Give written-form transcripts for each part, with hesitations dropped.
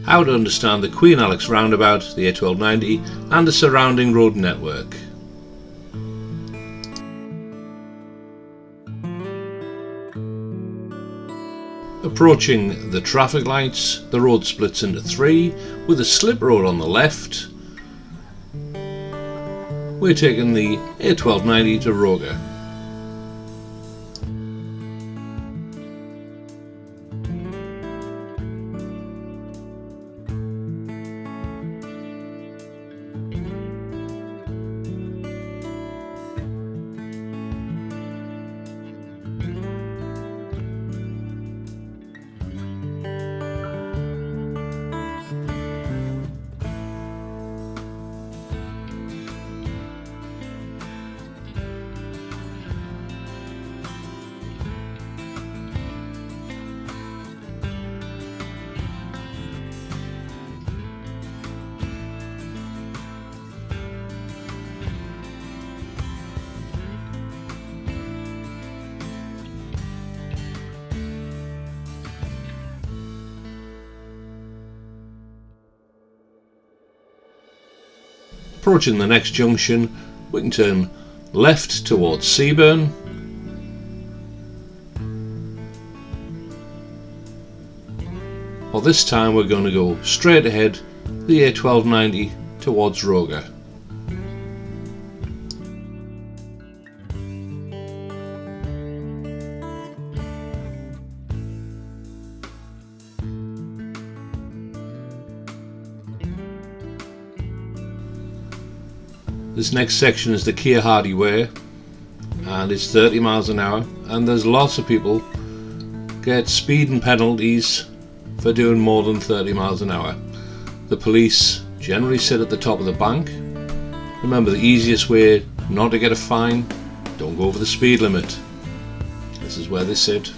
how to understand the Queen Alex roundabout, the A1290 and the surrounding road network. Approaching the traffic lights, the road splits into three with a slip road on the left. We're taking the A1290 to Roga. Approaching the next junction, we can turn left towards Seaburn. Well, this time we're going to go straight ahead, the A1290 towards Roga. This next section is the Keir Hardie Way and it's 30 miles an hour, and there's lots of people get speeding penalties for doing more than 30 miles an hour. The police generally sit at the top of the bank. Remember, the easiest way not to get a fine, don't go over the speed limit. This is where they sit.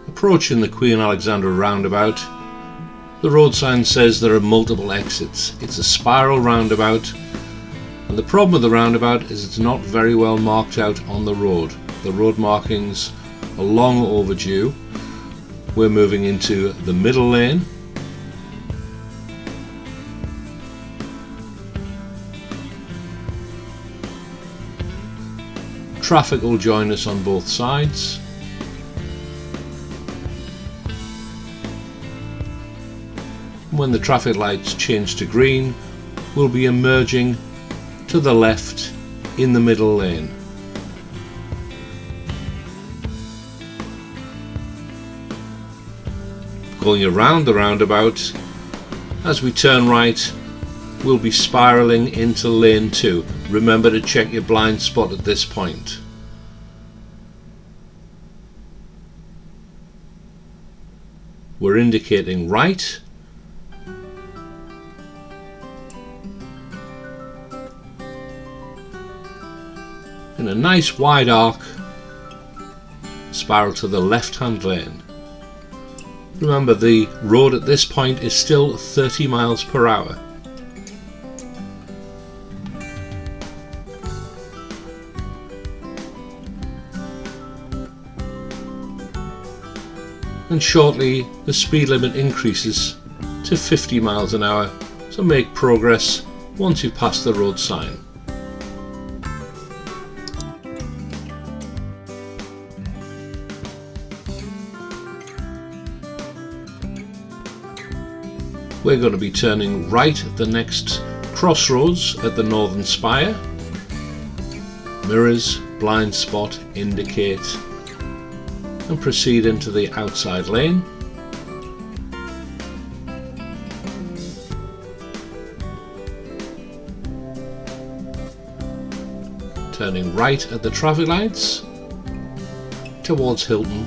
Approaching the Queen Alexandra roundabout, the road sign says there are multiple exits. It's a spiral roundabout, and the problem with the roundabout is it's not very well marked out on the road. The road markings are long overdue. We're moving into the middle lane. Traffic will join us on both sides. When the traffic lights change to green, we'll be emerging to the left in the middle lane. Going around the roundabout, as we turn right, we'll be spiralling into lane 2. Remember to check your blind spot at this point. We're indicating right. In a nice wide arc, spiral to the left-hand lane. Remember, the road at this point is still 30 miles per hour. And shortly the speed limit increases to 50 miles an hour, so make progress once you've passed the road sign. We're going to be turning right at the next crossroads at the northern spire. Mirrors, blind spot, indicate, and proceed into the outside lane. turning right at the traffic lights towards Hilton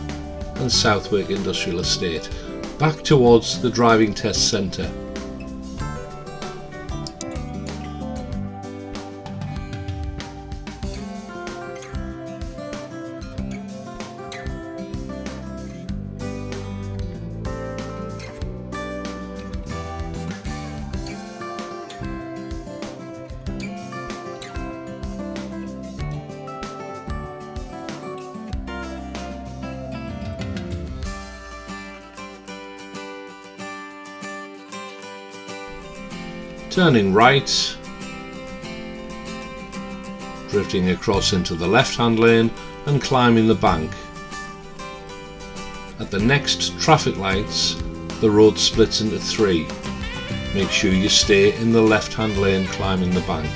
and Southwick Industrial Estate, back towards the driving test centre. Turning right, drifting across into the left-hand lane and climbing the bank. At the next traffic lights, the road splits into 3. Make sure you stay in the left-hand lane climbing the bank.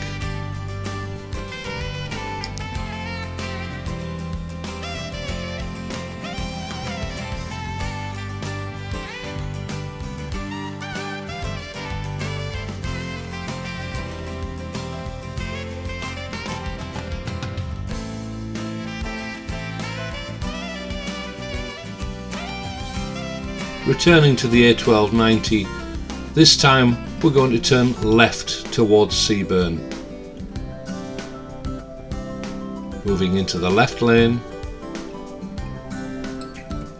Returning to the A1290, this time we're going to turn left towards Seaburn. Moving into the left lane.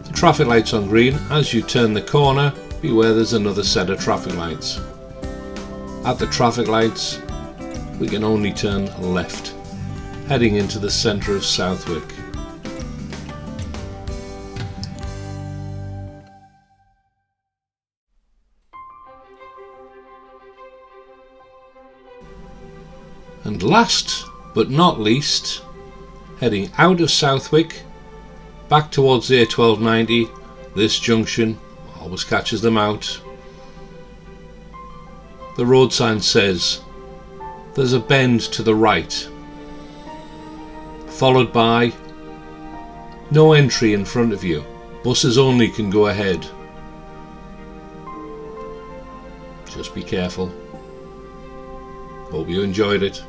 The traffic light's on green. As you turn the corner, beware there's another set of traffic lights. At the traffic lights, we can only turn left, heading into the centre of Southwick. And last but not least, heading out of Southwick, back towards the A1290, this junction always catches them out. The road sign says there's a bend to the right, followed by no entry in front of you, buses only can go ahead. Just be careful. Hope you enjoyed it.